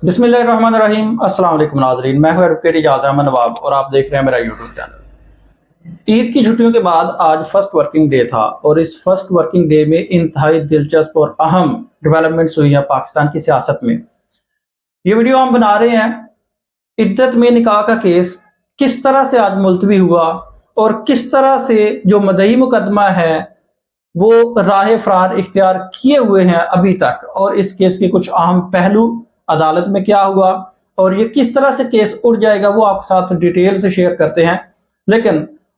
बिस्मिल्लाहिर्रहमानिर्रहीम। अस्सलाम वालेकुम नाज़रीन, मैं हूं एडवोकेट इजाज़ अहमद नवाब और आप देख रहे हैं मेरा यूट्यूब चैनल। ईद की छुट्टियों के बाद आज फर्स्ट वर्किंग डे था और इस फर्स्ट वर्किंग डे में इंतहाई दिलचस्प और अहम डेवलपमेंट्स हुई हैं पाकिस्तान की सियासत में। ये वीडियो हम बना रहे हैं इद्दत में निकाह का केस किस तरह से आज मुलतवी हुआ और किस तरह से जो मदई मुकदमा है वो राह फरार इख्तियार किए हुए हैं अभी तक, और इस केस के कुछ अहम पहलू, अदालत में क्या हुआ और ये किस तरह से केस उड़ जाएगा वो आपके साथ डिटेल से शेयर करते हैं। लेकिन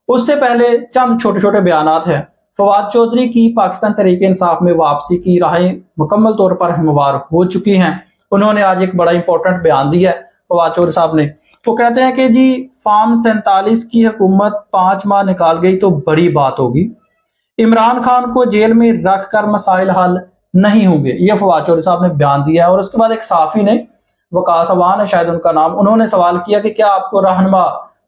उससे पहले चंद छोटे छोटे बयानात हैं। फवाद चौधरी की पाकिस्तान तहरीक इंसाफ में वापसी की राहें मुकम्मल तौर पर हमवार हो चुकी हैं। उन्होंने आज एक बड़ा इंपॉर्टेंट बयान दिया है फवाद चौधरी साहब ने। वो कहते हैं कि जी फार्म 47 की हुकूमत 5 माह निकाल गई तो बड़ी बात होगी, इमरान खान को जेल में रखकर मसाइल हल नहीं होंगे, ये फवाद चौधरी साहब ने बयान दिया है। और उसके बाद एक साफी ने, वकास अवान है शायद उनका नाम, उन्होंने सवाल किया कि क्या आपको रहनुमा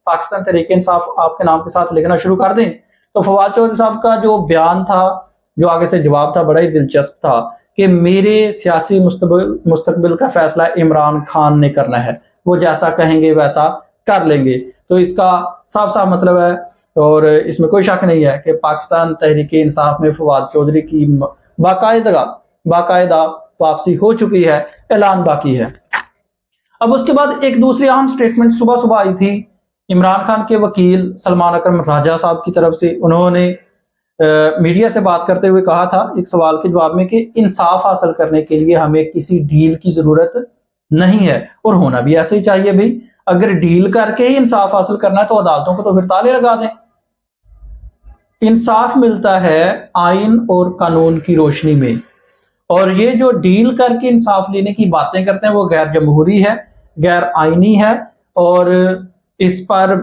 पाकिस्तान तहरीक इंसाफ आपके नाम के साथ लिखना शुरू कर दें। तो फवाद चौधरी साहब का जो बयान था, जो आगे से जवाब था, बड़ा ही दिलचस्प था कि मेरे सियासी मुस्तकबिल का फैसला इमरान खान ने करना है, वो जैसा कहेंगे वैसा कर लेंगे। तो इसका साफ साफ मतलब है और इसमें कोई शक नहीं है कि पाकिस्तान तहरीक इंसाफ में फवाद चौधरी की बाकायदा वापसी हो चुकी है, ऐलान बाकी है। अब उसके बाद एक दूसरी अहम स्टेटमेंट सुबह सुबह आई थी इमरान खान के वकील सलमान अकरम राजा साहब की तरफ से। उन्होंने मीडिया से बात करते हुए कहा था एक सवाल के जवाब में कि इंसाफ हासिल करने के लिए हमें किसी डील की जरूरत नहीं है, और होना भी ऐसे ही चाहिए भाई। अगर डील करके ही इंसाफ हासिल करना है तो अदालतों को तो फिर ताले लगा दें। इंसाफ मिलता है आइन और कानून की रोशनी में, और ये जो डील करके इंसाफ लेने की बातें करते हैं वो गैर जमहूरी है, गैर आइनी है, और इस पर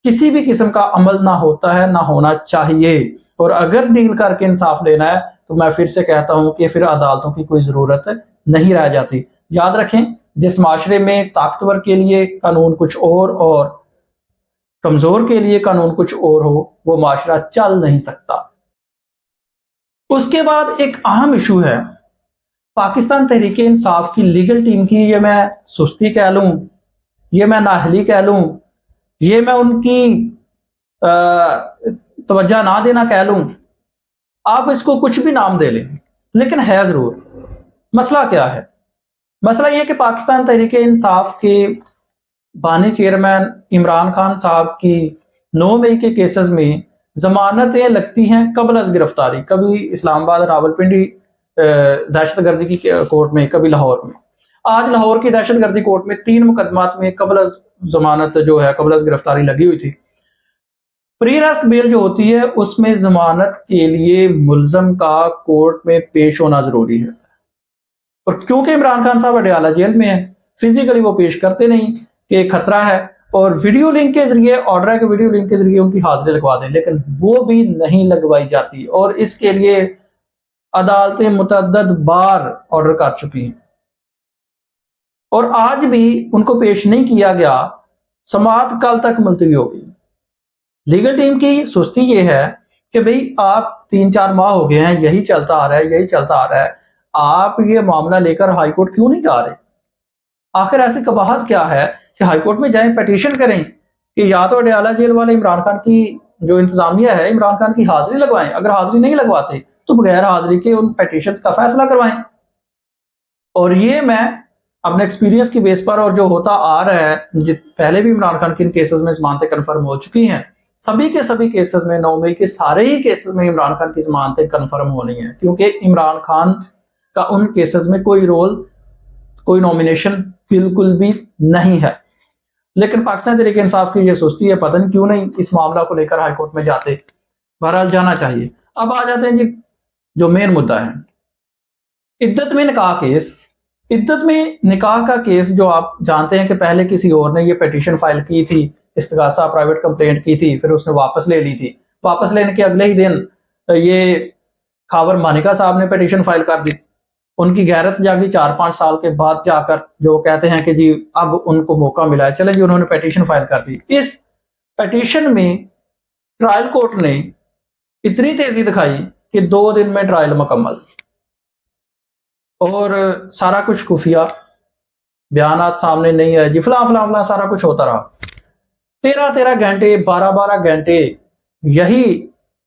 किसी भी किस्म का अमल ना होता है, ना होना चाहिए। और अगर डील करके इंसाफ लेना है तो मैं फिर से कहता हूं कि फिर अदालतों की कोई जरूरत नहीं रह जाती। याद रखें, जिस माशरे में ताकतवर के लिए कानून कुछ और कमजोर के लिए कानून कुछ और हो, वो माशरा चल नहीं सकता। उसके बाद एक अहम इशू है पाकिस्तान तहरीक इंसाफ की लीगल टीम की, ये मैं सुस्ती कह लूं, ये मैं नाहली कह लूं, ये मैं उनकी तवज्जो ना देना कह लूं, आप इसको कुछ भी नाम दे लें, लेकिन है जरूर। मसला क्या है? मसला यह कि पाकिस्तान तहरीक इंसाफ के बानी चेयरमैन इमरान खान साहब की 9 मई के केसेस में जमानतें लगती हैं कबल अज गिरफ्तारी, कभी इस्लामाबाद रावलपिंडी दहशतगर्दी की कोर्ट में, कभी लाहौर में। आज लाहौर की दहशतगर्दी कोर्ट में 3 मुकदमात में कबल अज जमानत जो है, कबल अज गिरफ्तारी लगी हुई थी। प्री अरेस्ट बेल जो होती है उसमें जमानत के लिए मुलजम का कोर्ट में पेश होना जरूरी है, और क्योंकि इमरान खान साहब अडयाला जेल में है, फिजिकली वो पेश करते नहीं कि खतरा है, और वीडियो लिंक के जरिए ऑर्डर है कि वीडियो लिंक के जरिए उनकी हाजिरी लगवा दें, लेकिन वो भी नहीं लगवाई जाती, और इसके लिए अदालतें मुतअद्दिद बार ऑर्डर कर चुकी हैं और आज भी उनको पेश नहीं किया गया। समाअत कल तक मुलतवी हो गई। लीगल टीम की सुस्ती ये है कि भाई आप 3-4 माह हो गए हैं, यही चलता आ रहा है, यही चलता आ रहा है, आप ये मामला लेकर हाईकोर्ट क्यों नहीं जा रहे? आखिर ऐसी कबाहत क्या है कि हाईकोर्ट में जाएं, पिटीशन करें कि या तो अडयाला जेल वाले इमरान खान की जो इंतजामिया है, इमरान खान की हाजिरी लगवाएं, अगर हाजिरी नहीं लगवाते तो बगैर हाजिरी के उन पिटीशंस का फैसला करवाएं। और ये मैं अपने एक्सपीरियंस की बेस पर, और जो होता आ रहा है, पहले भी इमरान खान के इन केसेस में जमानतें कन्फर्म हो चुकी हैं, सभी के सभी केसेस में 9 मई के सारे ही केसेस में इमरान खान की जमानतें कन्फर्म होनी है, क्योंकि इमरान खान का उन केसेस में कोई रोल, कोई नॉमिनेशन बिल्कुल भी नहीं है। लेकिन पाकिस्तान तहरीक इंसाफ की ये सुस्ती है, पता नहीं क्यों नहीं इस मामला को लेकर हाईकोर्ट में जाते। बहरहाल जाना चाहिए। अब आ जाते हैं जी जो मेन मुद्दा है, इद्दत में निकाह केस। इद्दत में निकाह का केस जो आप जानते हैं कि पहले किसी और ने ये पिटीशन फाइल की थी, इस्तिगासा प्राइवेट कंप्लेंट की थी, फिर उसने वापस ले ली थी। वापस लेने के अगले ही दिन ये खावर मानिका साहब ने पिटीशन फाइल कर दी। उनकी गैरत जागी 4-5 साल के बाद जाकर, जो कहते हैं कि जी अब उनको मौका मिला है, चले जी उन्होंने पिटीशन फाइल कर दी। इस पिटीशन में ट्रायल कोर्ट ने इतनी तेजी दिखाई कि 2 दिन में ट्रायल मुकम्मल, और सारा कुछ खुफिया, बयानात सामने नहीं आए जी, फला फला फला सारा कुछ होता रहा। 13-13 घंटे, 12-12 घंटे यही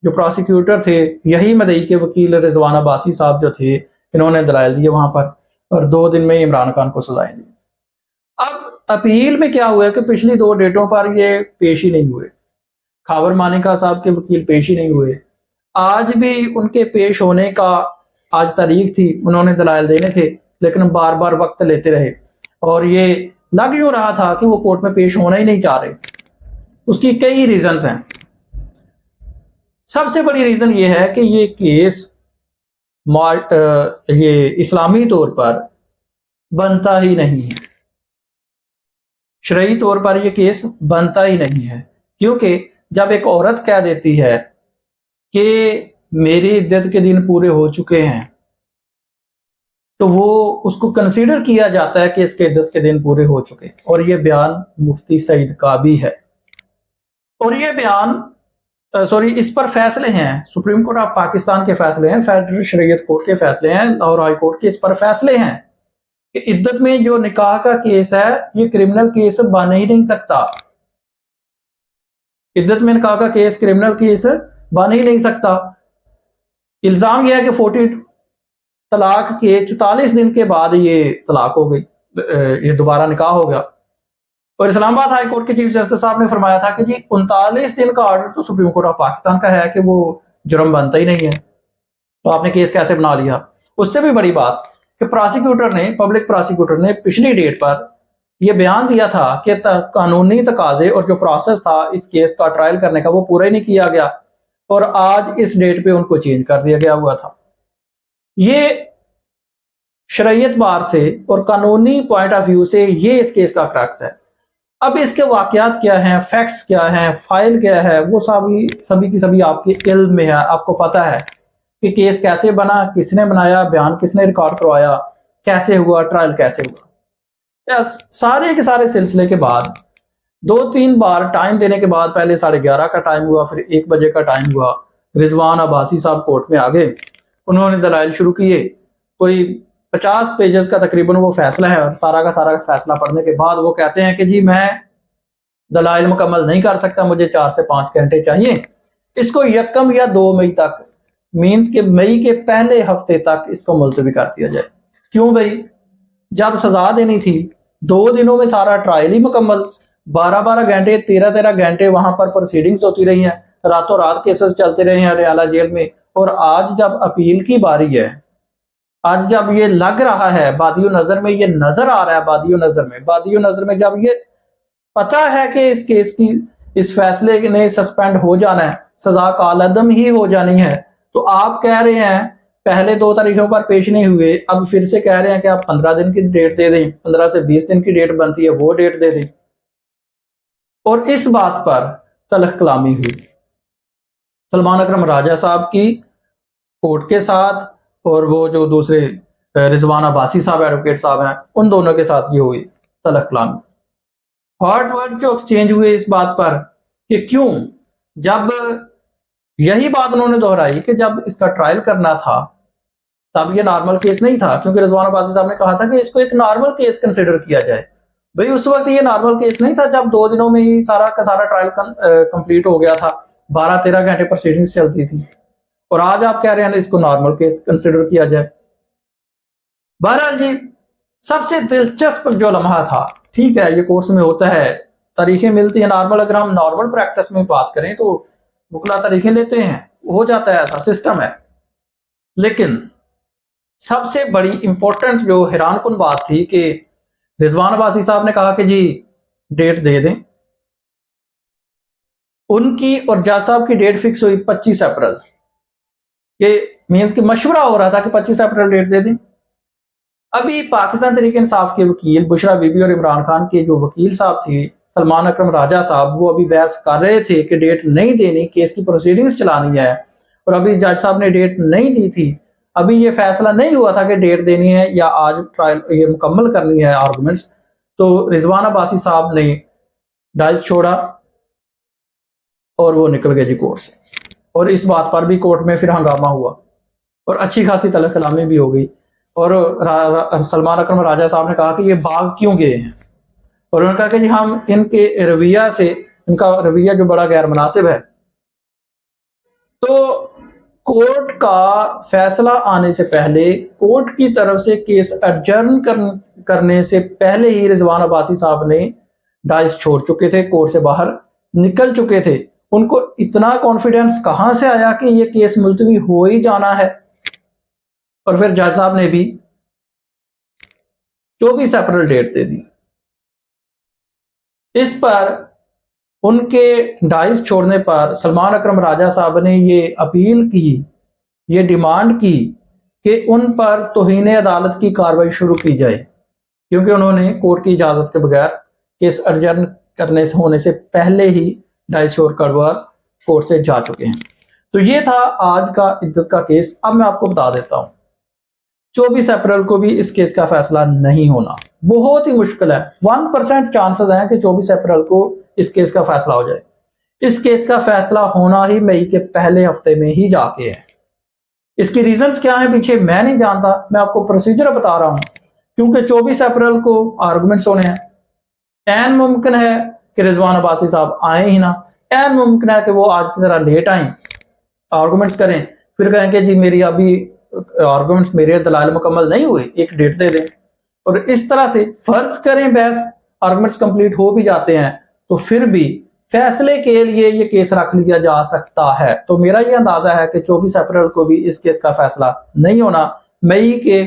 जो प्रोसिक्यूटर थे, यही मदई के वकील रिजवान अब्बासी साहब जो थे, इन्होंने दलाइल दिए वहां पर, और 2 दिन में इमरान खान को सजाएं दी। अब अपील में क्या हुआ है कि पिछली 2 डेटों पर ये पेश ही नहीं हुए, खावर मानिका साहब के वकील पेश ही नहीं हुए। आज भी उनके पेश होने का आज तारीख थी, उन्होंने दलाइल देने थे, लेकिन बार बार वक्त लेते रहे, और ये लग यूं रहा था कि वो कोर्ट में पेश होना ही नहीं चाह रहे। उसकी कई रीजंस हैं। सबसे बड़ी रीजन ये है कि ये केस ये इस्लामी तौर पर बनता ही नहीं है, शरई तौर पर ये केस बनता ही नहीं है। क्योंकि जब एक औरत कह देती है कि मेरी इद्दत के दिन पूरे हो चुके हैं, तो वो उसको कंसीडर किया जाता है कि इसके इद्दत के दिन पूरे हो चुके। और ये बयान मुफ्ती सईद का भी है, और ये बयान इस पर फैसले हैं, सुप्रीम कोर्ट ऑफ पाकिस्तान के फैसले हैं, फेडरल शरीयत कोर्ट के फैसले हैं, और हाई कोर्ट के इस पर फैसले हैं कि इद्दत में जो निकाह का केस है ये क्रिमिनल केस बन ही नहीं सकता। इद्दत में निकाह का केस क्रिमिनल केस बन ही नहीं सकता। इल्जाम यह है कि 40 तलाक के 44 दिन के बाद ये तलाक हो गई, ये दोबारा निकाह हो गया। और इस्लामाबाद हाई कोर्ट के चीफ जस्टिस साहब ने फरमाया था कि जी 39 दिन का ऑर्डर तो सुप्रीम कोर्ट ऑफ पाकिस्तान का है कि वो जुर्म बनता ही नहीं है, तो आपने केस कैसे बना लिया। उससे भी बड़ी बात कि प्रोसिक्यूटर ने, पब्लिक प्रोसिक्यूटर ने पिछली डेट पर यह बयान दिया था कि कानूनी तकाजे और जो प्रोसेस था इस केस का ट्रायल करने का वो पूरा ही नहीं किया गया, और आज इस डेट पे उनको चेंज कर दिया गया हुआ था। ये शरीयत बार से और कानूनी पॉइंट ऑफ व्यू से ये इस केस का क्रक्स है। अब इसके वाकयात क्या हैं, फैक्ट्स क्या हैं, फाइल क्या है, वो सभी की सभी आपके इल्म में है। आपको पता है कि केस कैसे बना, किसने बनाया, बयान किसने रिकॉर्ड करवाया, कैसे हुआ, ट्रायल कैसे हुआ। सारे के सारे सिलसिले के बाद 2-3 बार टाइम देने के बाद, पहले 11:30 का टाइम हुआ, फिर 1 बजे का टाइम हुआ, रिजवान अब्बासी साहब कोर्ट में आ गए। उन्होंने दलाइल शुरू किए। कोई 50 पेजेस का तकरीबन वो फैसला है, और सारा का सारा फैसला पढ़ने के बाद वो कहते हैं कि जी मैं दलाइल मुकम्मल नहीं कर सकता, मुझे 4 से 5 घंटे चाहिए। इसको 1 या 2 मई तक, मीन्स के मई के पहले हफ्ते तक इसको मुलतवी कर दिया जाए। क्यों भाई, जब सजा देनी थी 2 दिनों में सारा ट्रायल ही मुकम्मल, 12-12 घंटे, 13-13 घंटे वहां पर प्रोसीडिंग्स होती रही हैं, रातों रात केसेस चलते रहे हैं रियाला जेल में। और आज जब अपील की बारी है, आज जब ये लग रहा है बादियो नजर में, ये नजर आ रहा है बादियो नजर में जब ये पता है कि इस केस की, इस फैसले ने सस्पेंड हो जाना है, सजा कालअदम ही हो जानी है, तो आप कह रहे हैं पहले 2 तारीखों पर पेश नहीं हुए, अब फिर से कह रहे हैं कि आप 15 दिन की डेट दे दें, 15 से 20 दिन की डेट बनती है वो डेट दे दें। और इस बात पर तलख कलामी हुई सलमान अकरम राजा साहब की कोर्ट के साथ, और वो जो दूसरे रिजवान अब्बासी साहब एडवोकेट साहब हैं, उन दोनों के साथ ये हुई तलख कलामी। हॉट वर्ड्स जो एक्सचेंज हुए इस बात पर कि क्यों, जब यही बात उन्होंने दोहराई कि जब इसका ट्रायल करना था तब ये नॉर्मल केस नहीं था, क्योंकि रिजवान अब्बासी साहब ने कहा था कि इसको एक नॉर्मल केस कंसिडर किया जाए। भाई उस वक्त ये नॉर्मल केस नहीं था जब 2 दिनों में ही सारा का सारा ट्रायल कंप्लीट हो गया था, 12-13 घंटे प्रोसीडिंग्स चलती थी, और आज आप कह रहे हैं इसको नॉर्मल केस कंसिडर किया जाए। बहरहाल जी, सबसे दिलचस्प जो लम्हा था, ठीक है ये कोर्स में होता है, तारीखें मिलती है नॉर्मल, अगर हम नॉर्मल प्रैक्टिस में बात करें तो मुकला तारीखें लेते हैं, हो जाता है, ऐसा सिस्टम है। लेकिन सबसे बड़ी इंपॉर्टेंट जो हैरान कुन बात थी कि रिजवान अब्बासी साहब ने कहा कि जी डेट दे दें, उनकी और जज साहब की डेट फिक्स हुई 25 अप्रैल, ये मीन्स कि मशवरा हो रहा था कि 25 अप्रैल डेट दे दें। अभी पाकिस्तान तहरीक इंसाफ के वकील बुशरा बीबी और इमरान खान के जो वकील साहब थे सलमान अकरम राजा साहब, वो अभी बहस कर रहे थे कि डेट नहीं देनी, केस की प्रोसीडिंग्स चलानी है, और अभी जज साहब ने डेट नहीं दी थी। अभी ये फैसला नहीं हुआ था कि डेट देनी है या आज ट्रायल ये मुकम्मल करनी है आर्गुमेंट्स। तो रिजवान अब्बासी साहब ने डाइस छोड़ा और वो निकल गए जी कोर्ट से, और इस बात पर भी कोर्ट में फिर हंगामा हुआ और अच्छी खासी तलब कलामी भी हो गई। और सलमान अकरम राजा साहब ने कहा कि ये भाग क्यों गए हैं, और उन्होंने कहा कि जी हम इनके रवैया से, इनका रवैया जो बड़ा गैर मुनासिब है। तो कोर्ट का फैसला आने से पहले, कोर्ट की तरफ से केस एडजर्न करने से पहले ही रिजवान अब्बासी साहब ने डाइस छोड़ चुके थे, कोर्ट से बाहर निकल चुके थे। उनको इतना कॉन्फिडेंस कहां से आया कि ये केस मुलतवी हो ही जाना है। और फिर जज साहब ने भी 24 अप्रैल डेट दे दी। इस पर उनके डाइस छोड़ने पर सलमान अकरम राजा साहब ने ये अपील की, ये डिमांड की कि उन पर तौहीन अदालत की कार्रवाई शुरू की जाए, क्योंकि उन्होंने कोर्ट की इजाजत के बगैर केस एडजर्न करने से होने से पहले ही डाइस छोड़कर कोर्ट से जा चुके हैं। तो ये था आज का इद्दत का केस। अब मैं आपको बता देता हूं, 24 अप्रैल को भी इस केस का फैसला नहीं होना, बहुत ही मुश्किल है। 1% चांसेस हैं कि 24 अप्रैल को इस केस का फैसला हो जाए। इस केस का फैसला होना ही मई के पहले हफ्ते में ही जाके है। इसकी रीजंस क्या है पीछे मैं नहीं जानता, मैं आपको प्रोसीजर बता रहा हूं। क्योंकि 24 अप्रैल को आर्गुमेंट्स होने हैं, ऐन मुमकिन है कि रिजवान अब्बासी साहब आए ही ना, ऐन मुमकिन है कि वो आज की तरह लेट आए, आर्गुमेंट्स करें, फिर कहें कि जी मेरी अभी आर्गुमेंट्स, मेरे दलाल मुकम्मल नहीं हुए, एक डेट दे दें। और इस तरह से फर्ज करें बहस आर्गुमेंट्स कंप्लीट हो भी जाते हैं, तो फिर भी फैसले के लिए ये केस रख लिया जा सकता है। तो मेरा ये अंदाजा है कि 24 अप्रैल को भी इस केस का फैसला नहीं होना, मई के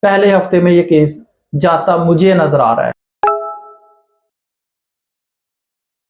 पहले हफ्ते में ये केस जाता मुझे नजर आ रहा है।